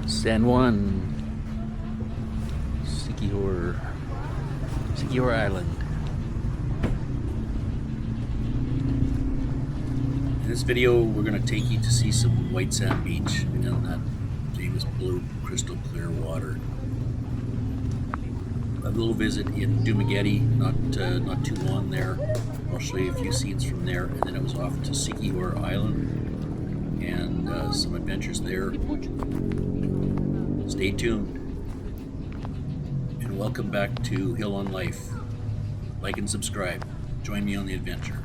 San Juan, Siquijor Island. In this video, we're going to take you to see some white sand beach and that famous blue crystal clear water. A little visit in Dumagette, not too long there. I'll show you a few scenes from there, and then it was off to Siquijor Island and some adventures there. Stay tuned, and welcome back to Hill on Life. Like and subscribe. Join me on the adventure.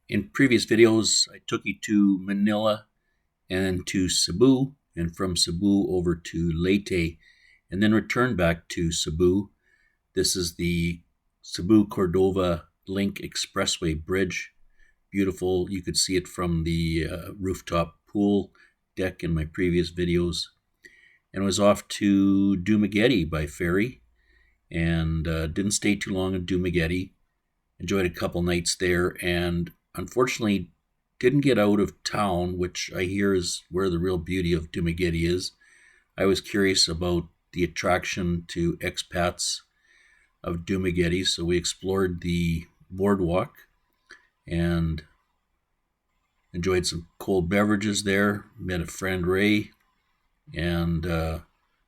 In previous videos, I took you to Manila and to Cebu, and from Cebu over to Leyte, and then returned back to Cebu. This is the Cebu-Cordova Link Expressway Bridge. Beautiful. You could see it from the rooftop pool deck in my previous videos. And was off to Dumagette by ferry, and didn't stay too long in Dumagette. Enjoyed a couple nights there, and unfortunately didn't get out of town, which I hear is where the real beauty of Dumagette is. I was curious about the attraction to expats of Dumagette, so we explored the boardwalk and enjoyed some cold beverages there, met a friend, Ray, and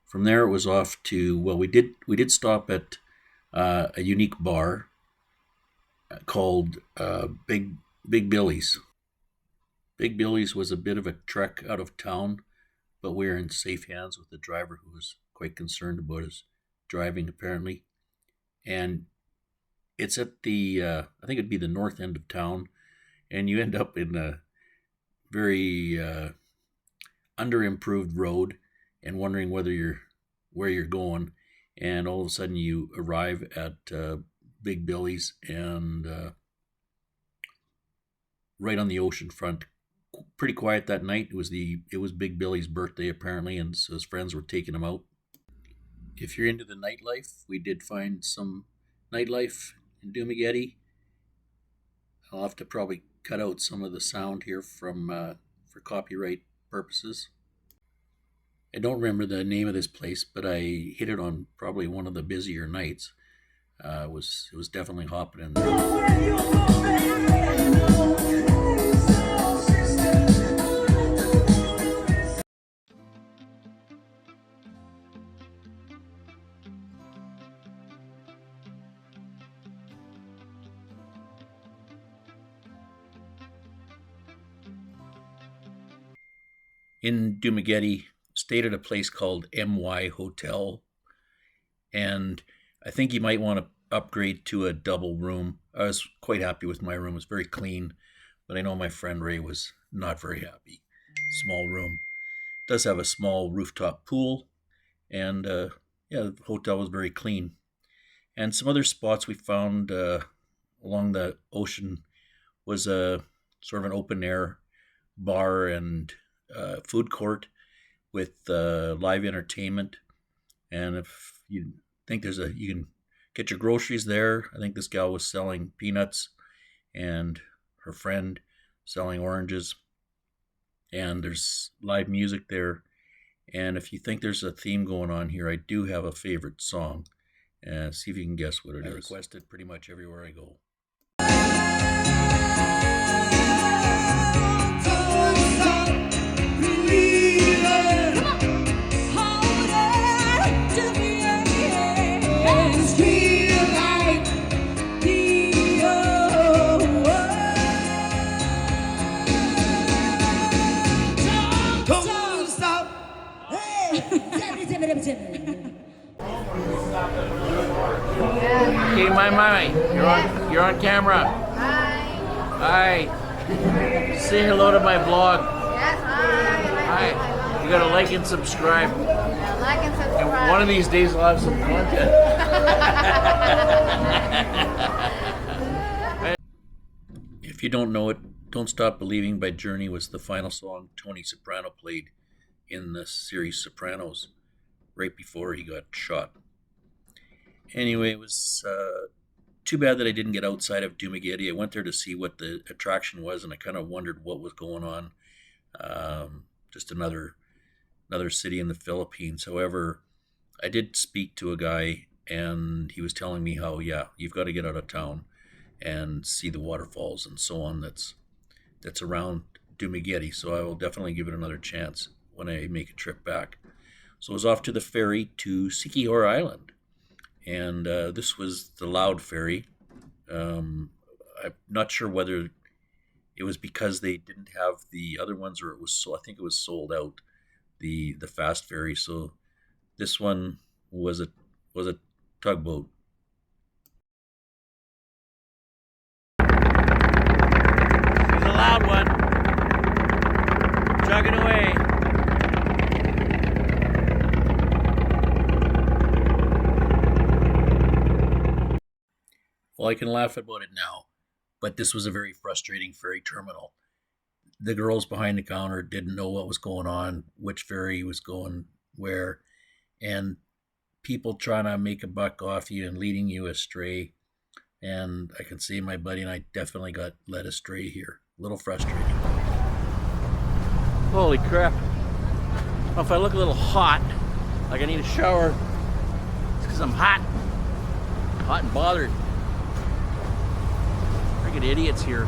from there it was off to, well, we did stop at a unique bar called Big Billy's. Big Billy's was a bit of a trek out of town, but we were in safe hands with the driver, who was quite concerned about his driving apparently. And it's at the, I think it'd be the north end of town, and you end up in a very under-improved road and wondering where you're going. And all of a sudden you arrive at Big Billy's, and right on the ocean front. Pretty quiet that night. It was Big Billy's birthday apparently, and so his friends were taking him out. If you're into the nightlife, we did find some nightlife in Dumagette. I'll have to probably cut out some of the sound here for copyright purposes. I don't remember the name of this place, but I hit it on probably one of the busier nights. It was definitely hopping in there. In Dumagette, stayed at a place called MY Hotel, and I think you might want to upgrade to a double room. I was quite happy with my room. It was very clean, but I know my friend Ray was not very happy. Small room. It does have a small rooftop pool, and the hotel was very clean. And some other spots we found along the ocean was a sort of an open air bar and food court with live entertainment. And if you think you can get your groceries there. I think this gal was selling peanuts and her friend selling oranges. And there's live music there. And if you think there's a theme going on here, I do have a favorite song. See if you can guess what it is. I request it pretty much everywhere I go. Okay, my, you're on camera. Hi. Say hello to my vlog. Yes, hi. Hi. You gotta like and subscribe. Yeah, like and subscribe. And one of these days I'll have some content. If you don't know it, Don't Stop Believing by Journey was the final song Tony Soprano played in the series Sopranos right before he got shot. Anyway, it was too bad that I didn't get outside of Dumagette. I went there to see what the attraction was, and I kind of wondered what was going on. Just another city in the Philippines. However, I did speak to a guy, and he was telling me how, yeah, you've got to get out of town and see the waterfalls and so on that's around Dumagette. So I will definitely give it another chance when I make a trip back. So I was off to the ferry to Siquijor Island. And this was the Loud ferry. I'm not sure whether it was because they didn't have the other ones, or it was I think it was sold out, the fast ferry. So this one was a tugboat. It's a loud one. Chugging away. Well, I can laugh about it now, but this was a very frustrating ferry terminal. The girls behind the counter didn't know what was going on, which ferry was going where, and people trying to make a buck off you and leading you astray. And I can see my buddy and I definitely got led astray here. A little frustrating. Holy crap. Well, if I look a little hot, like I need a shower, it's because I'm hot and bothered. Freaking idiots here.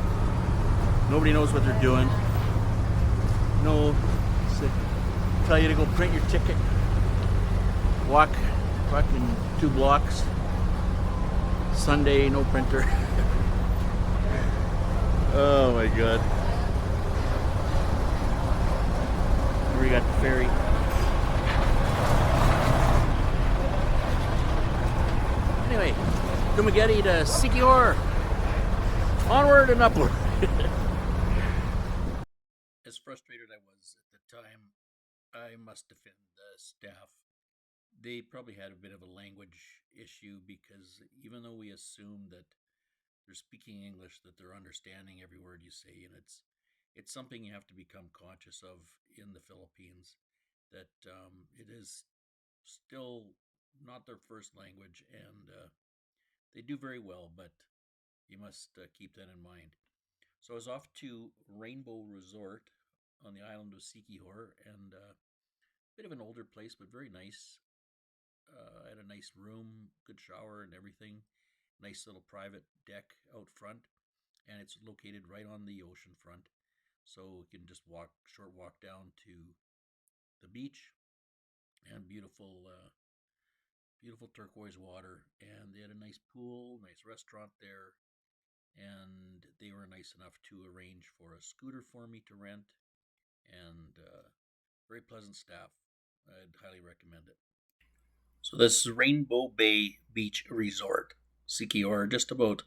Nobody knows what they're doing. No, tell you to go print your ticket. Walk fucking 2 blocks. Sunday, no printer. Oh my god. Here we got the ferry. Anyway, Dumagette to Siquijor. Onward and upward. As frustrated I was at the time, I must defend the staff. They probably had a bit of a language issue, because even though we assume that they're speaking English, that they're understanding every word you say, and it's something you have to become conscious of in the Philippines, that it is still not their first language, and they do very well, but you must keep that in mind. So I was off to Rainbow Resort on the island of Siquijor, and a bit of an older place, but very nice. I had a nice room, good shower and everything. Nice little private deck out front, and it's located right on the ocean front. So you can just short walk down to the beach, and beautiful turquoise water. And they had a nice pool, nice restaurant there. And they were nice enough to arrange for a scooter for me to rent, and very pleasant staff. I'd highly recommend it. So this is Rainbow Bay Beach Resort, Siquijor, just about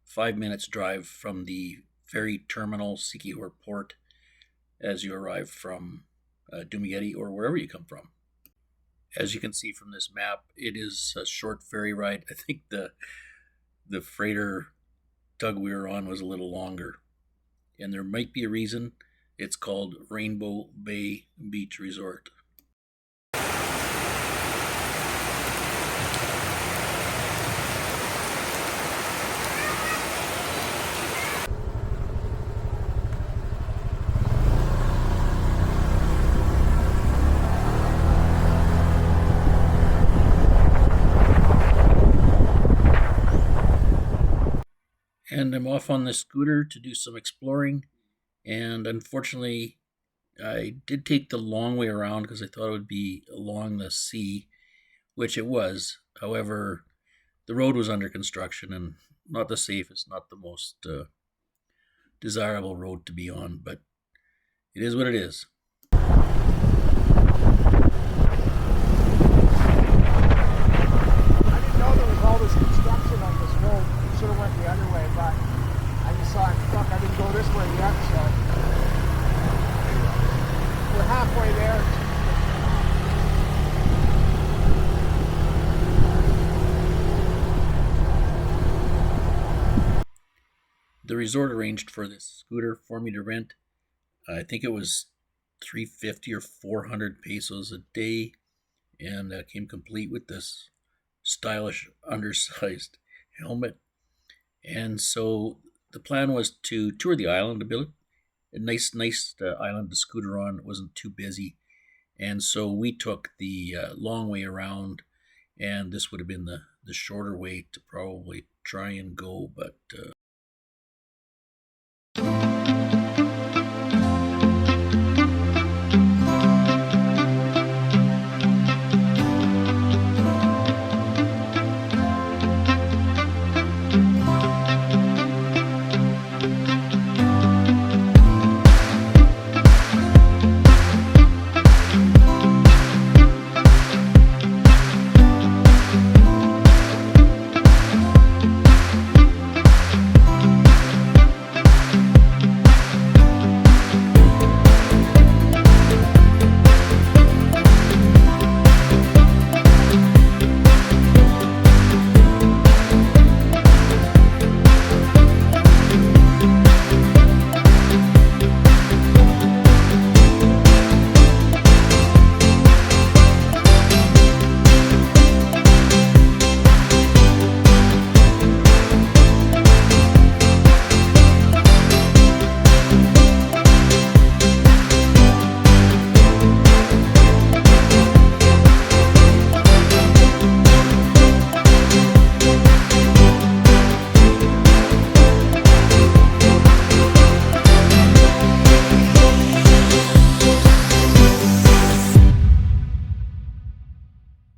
5 minutes drive from the ferry terminal, Siquijor Port, as you arrive from Dumagette or wherever you come from. As you can see from this map, it is a short ferry ride. I think the freighter tug we were on was a little longer, and there might be a reason. It's called Rainbow Bay Beach Resort. and I'm off on the scooter to do some exploring. And unfortunately, I did take the long way around because I thought it would be along the sea, which it was. However, the road was under construction and not the safest, not the most desirable road to be on, but it is what it is. I didn't know there was all this construction on this road. I should have went the other way, but I just thought, fuck, I didn't go this way yet, so we're halfway there. The resort arranged for this scooter for me to rent. I think it was 350 or 400 pesos a day, and came complete with this stylish undersized helmet. And so the plan was to tour the island a bit. A nice island to scooter on. It wasn't too busy, and so we took the long way around, and this would have been the shorter way to probably try and go, but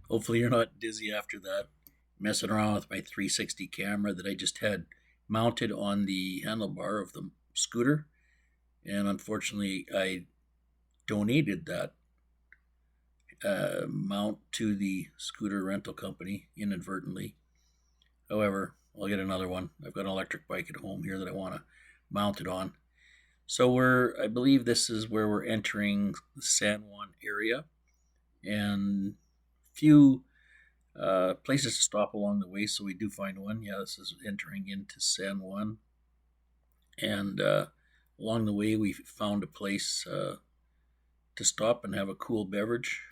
hopefully you're not dizzy after that. Messing around with my 360 camera that I just had mounted on the handlebar of the scooter. And unfortunately, I donated that mount to the scooter rental company inadvertently. However, I'll get another one. I've got an electric bike at home here that I want to mount it on. So I believe this is where we're entering the San Juan area, and few places to stop along the way. So we do find one. Yeah, this is entering into San Juan, and along the way we found a place to stop and have a cool beverage.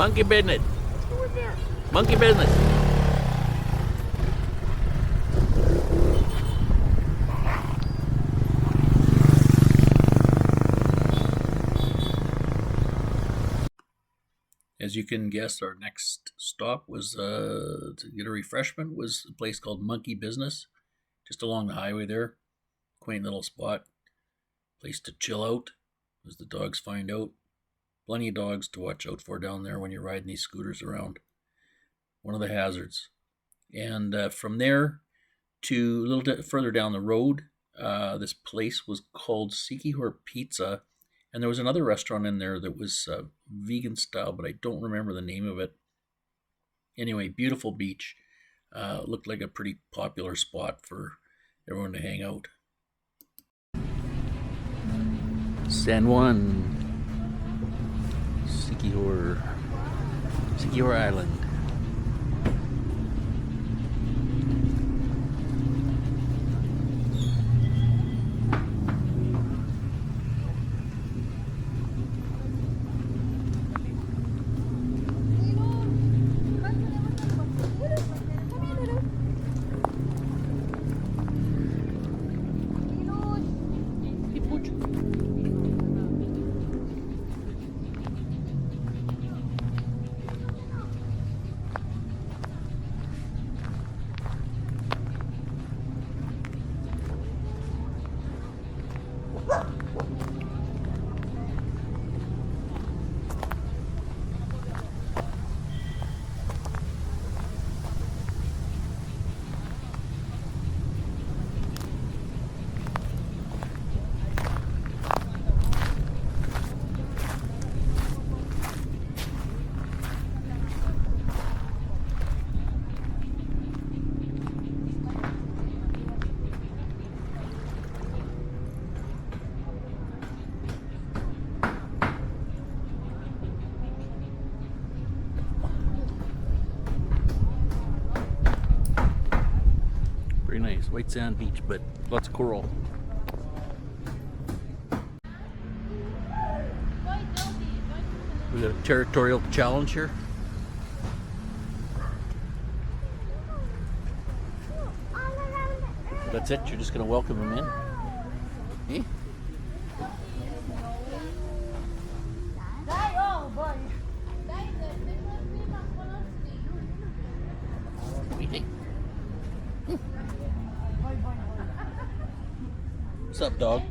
Monkey business. Let's go in there. Monkey business. As you can guess, our next stop was to get a refreshment was a place called Monkey Business, just along the highway there. Quaint little spot, place to chill out, as the dogs find out. Plenty of dogs to watch out for down there when you're riding these scooters around. One of the hazards. And from there to a little bit further down the road, this place was called Siquijor Pizza. And there was another restaurant in there that was vegan style, but I don't remember the name of it. Anyway, beautiful beach. Looked like a pretty popular spot for everyone to hang out. San Juan. Siquijor Island. Very nice. White sand beach, but lots of coral. We got a territorial challenge here. That's it? You're just going to welcome him in? Eh? What's up, dog?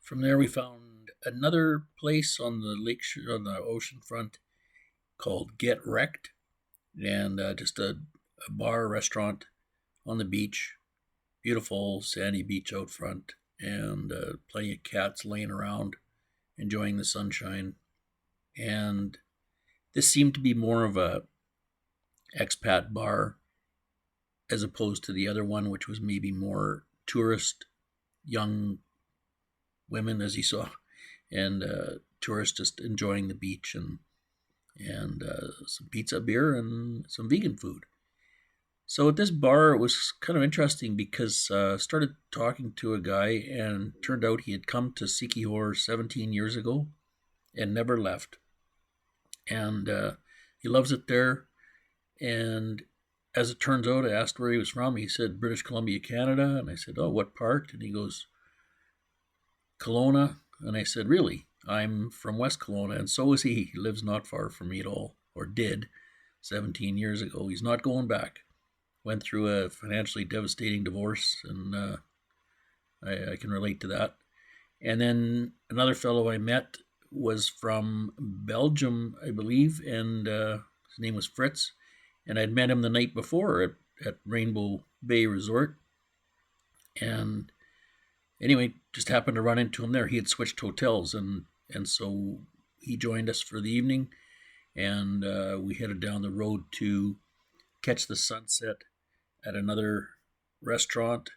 From there, we found another place on the lakeshore, on the ocean front, called Get Wrecked, and just a bar restaurant on the beach. Beautiful sandy beach out front, and plenty of cats laying around, enjoying the sunshine. And this seemed to be more of a expat bar as opposed to the other one, which was maybe more tourist, young women, as you saw, and tourists just enjoying the beach and some pizza, beer, and some vegan food. So at this bar, it was kind of interesting because started talking to a guy, and turned out he had come to Siquijor 17 years ago and never left. And he loves it there. And as it turns out, I asked where he was from. He said British Columbia, Canada. And I said, oh, what part? And he goes, Kelowna. And I said, really? I'm from West Kelowna, and so is he. He lives not far from me at all, or did 17 years ago. He's not going back. Went through a financially devastating divorce, and I can relate to that. And then another fellow I met was from Belgium, I believe, and his name was Fritz. And I'd met him the night before at Rainbow Bay Resort. And anyway, just happened to run into him there. He had switched hotels, and so he joined us for the evening, and we headed down the road to catch the sunset at another restaurant,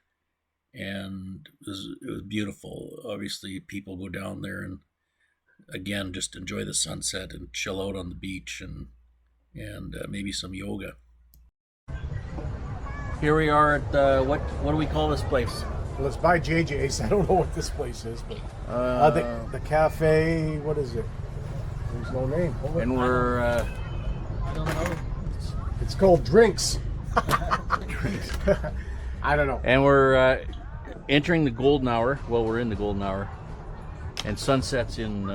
and it was beautiful. Obviously, people go down there and again just enjoy the sunset and chill out on the beach and maybe some yoga. Here we are at what do we call this place? Well, it's by JJ's. I don't know what this place is, but the cafe. What is it? There's no name. And we're I don't know. It's called Drinks. I don't know. And we're entering the golden hour. Well, we're in the golden hour, and sunset's in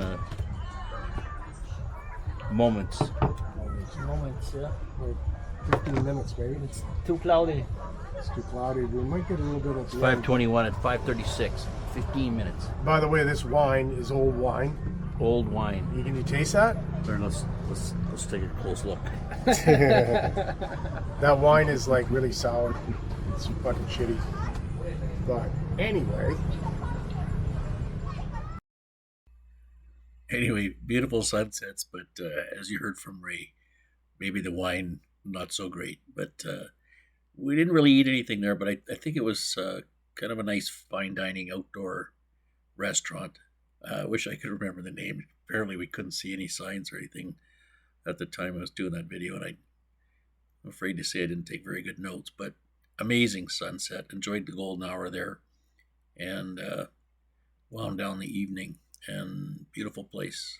moments. Moments, yeah. Or 15 minutes, maybe. It's Too cloudy. too cloudy. We might get a little bit of. 5:21 at 5:36. 15 minutes. By the way, this wine is old wine. Old wine. Can you taste that? There, let's take a close look. That wine is like really sour. It's fucking shitty. But anyway. Anyway, beautiful sunsets, but as you heard from Ray, maybe the wine not so great. But we didn't really eat anything there, but I think it was kind of a nice fine dining outdoor restaurant. I wish I could remember the name. Apparently we couldn't see any signs or anything at the time I was doing that video, and I'm afraid to say I didn't take very good notes, but amazing sunset. Enjoyed the golden hour there, and wound down the evening, and beautiful place.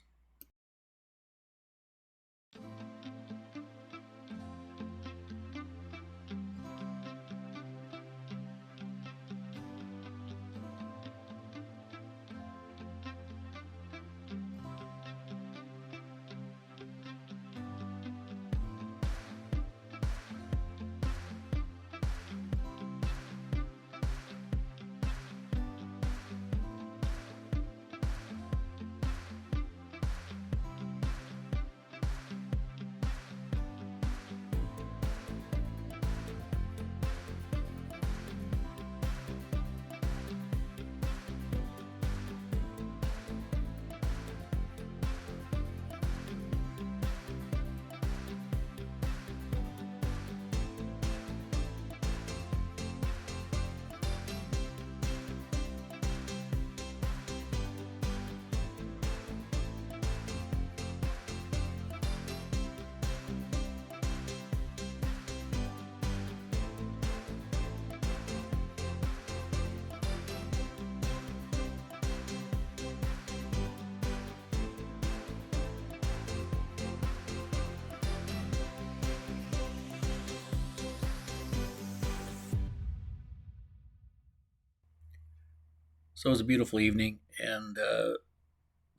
So it was a beautiful evening, and the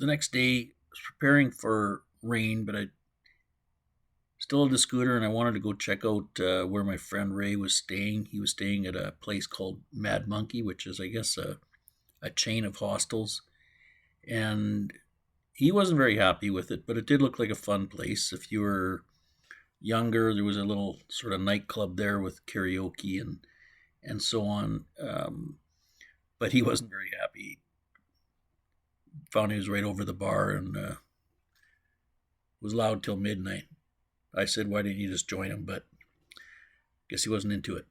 next day I was preparing for rain, but I still had the scooter, and I wanted to go check out where my friend Ray was staying. He was staying at a place called Mad Monkey, which is, I guess, a chain of hostels, and he wasn't very happy with it, but it did look like a fun place. If you were younger, there was a little sort of nightclub there with karaoke and so on. But he wasn't very happy. Found he was right over the bar and was loud till midnight. I said, why didn't you just join him? But I guess he wasn't into it.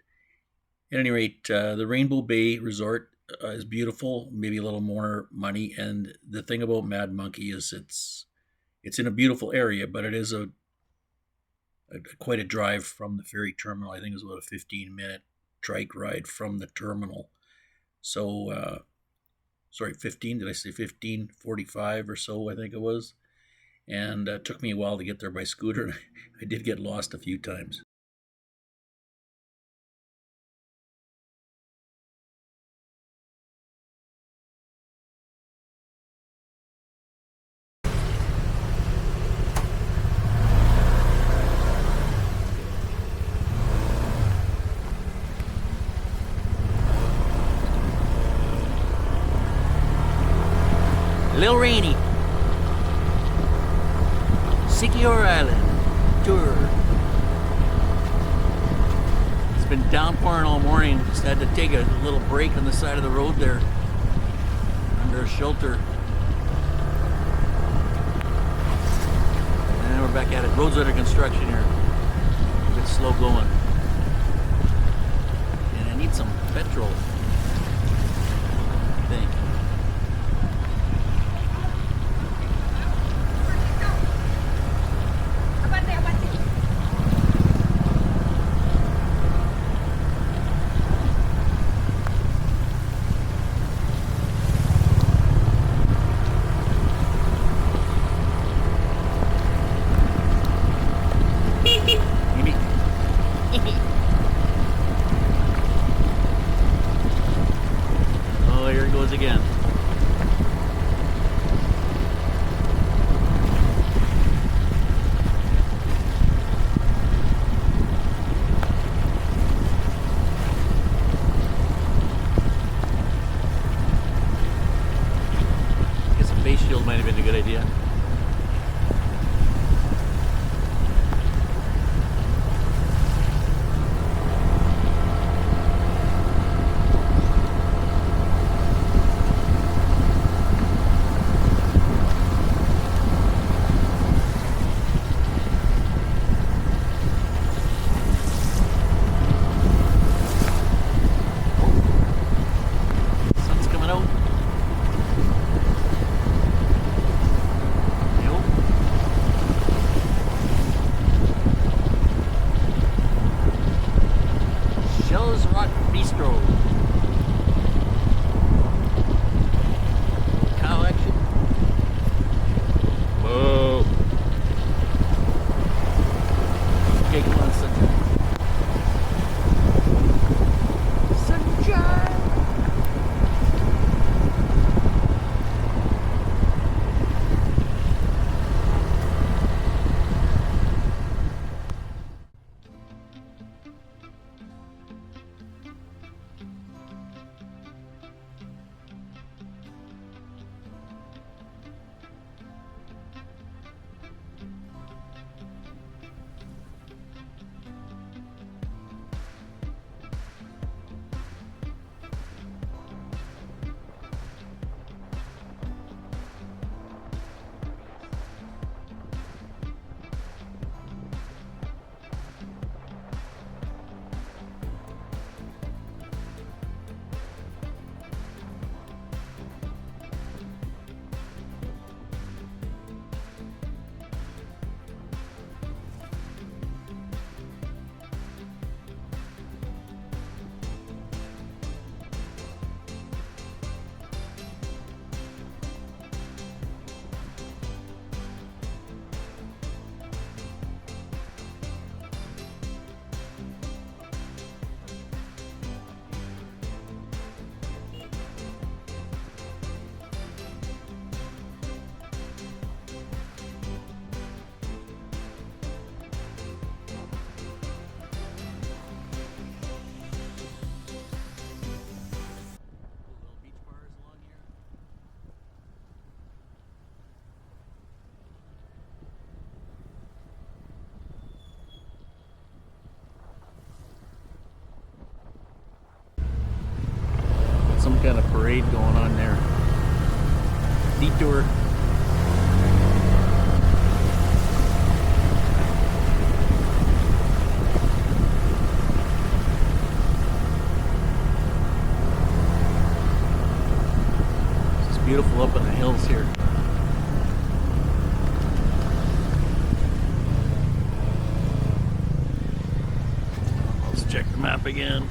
At any rate, the Rainbow Bay Resort is beautiful, maybe a little more money. And the thing about Mad Monkey is it's in a beautiful area, but it is quite a drive from the ferry terminal. I think it was about a 15-minute trike ride from the terminal. So, 15, did I say 15:45 or so, I think it was. And it took me a while to get there by scooter. I did get lost a few times. Little rainy. Siquijor Island tour. It's been downpouring all morning. Just had to take a little break on the side of the road there. under a shelter. And we're back at it. Roads under construction here. A bit slow going. And I need some petrol, I think. Oh, here it goes again. I guess a face shield might have been a good idea. Sun's coming out. Yep. Shell's Rock Bistro. Cow action. Whoa. Okay, come on, sunshine. Sunshine. Some kind of parade going on there. Detour. It's beautiful up in the hills here. Let's check the map again.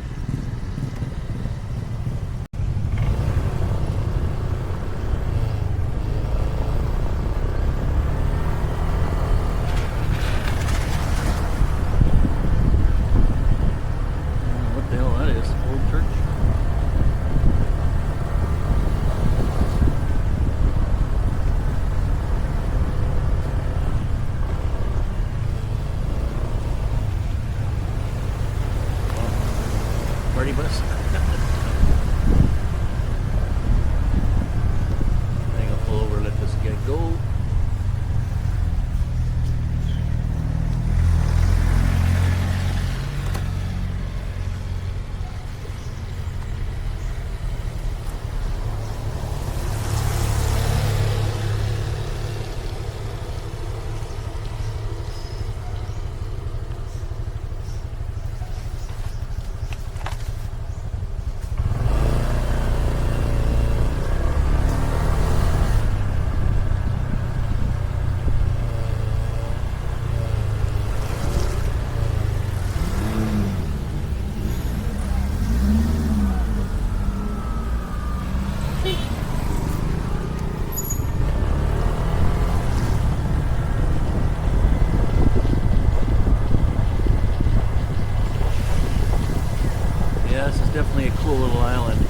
Party bus. I think I'll pull over and let this guy go. Definitely a cool little island.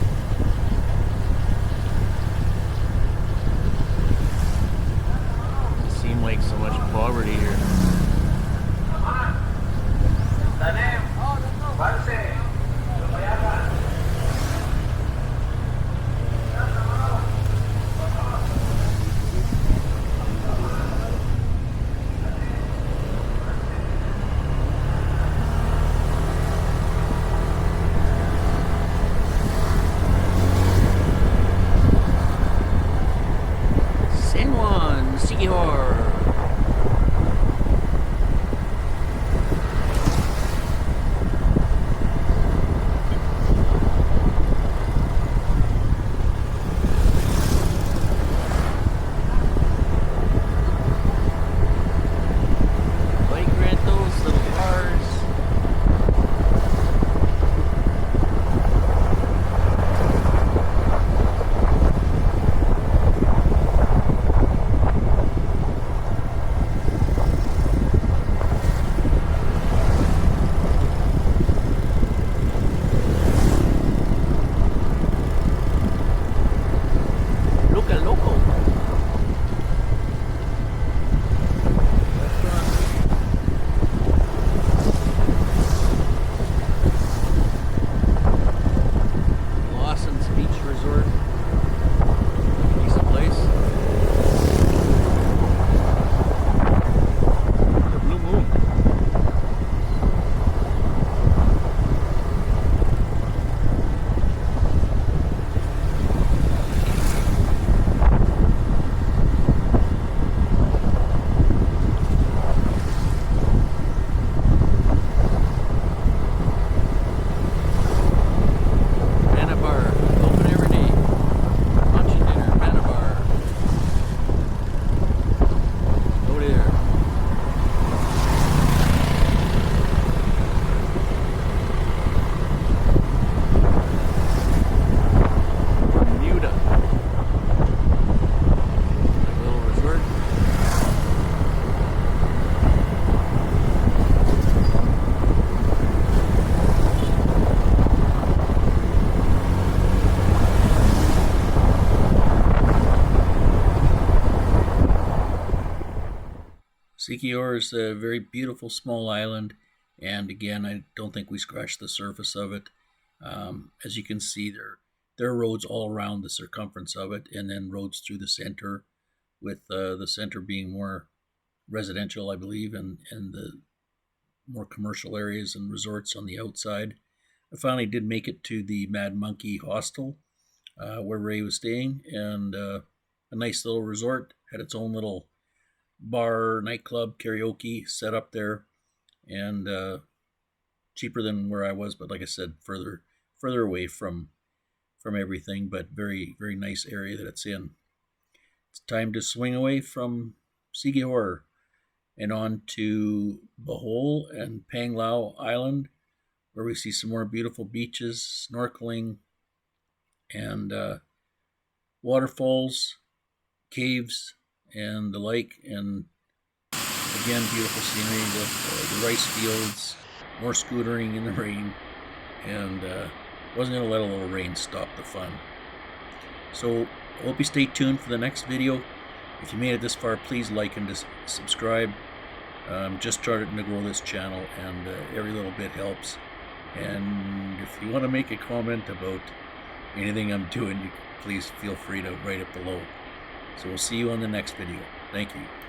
It seemed like so much poverty here. Siquijor. Bike rentals, little cars. Siquijor is a very beautiful small island, and again, I don't think we scratched the surface of it. As you can see, there are roads all around the circumference of it, and then roads through the center, with the center being more residential, I believe, and the more commercial areas and resorts on the outside. I finally did make it to the Mad Monkey Hostel, where Ray was staying, and a nice little resort. Had its own little bar, nightclub, karaoke set up there, and cheaper than where I was, but like I said, further away from everything, but very, very nice area that it's in. It's time to swing away from Siquijor and on to Bohol and Panglao Island, where we see some more beautiful beaches, snorkeling, and waterfalls, caves, and the like. And again, beautiful scenery with the rice fields, more scootering in the rain, and wasn't going to let a little rain stop the fun. So I hope you stay tuned for the next video. If you made it this far, please like and subscribe. Just starting to grow this channel, and every little bit helps. And if you want to make a comment about anything I'm doing, please feel free to write it below. So we'll see you on the next video. Thank you.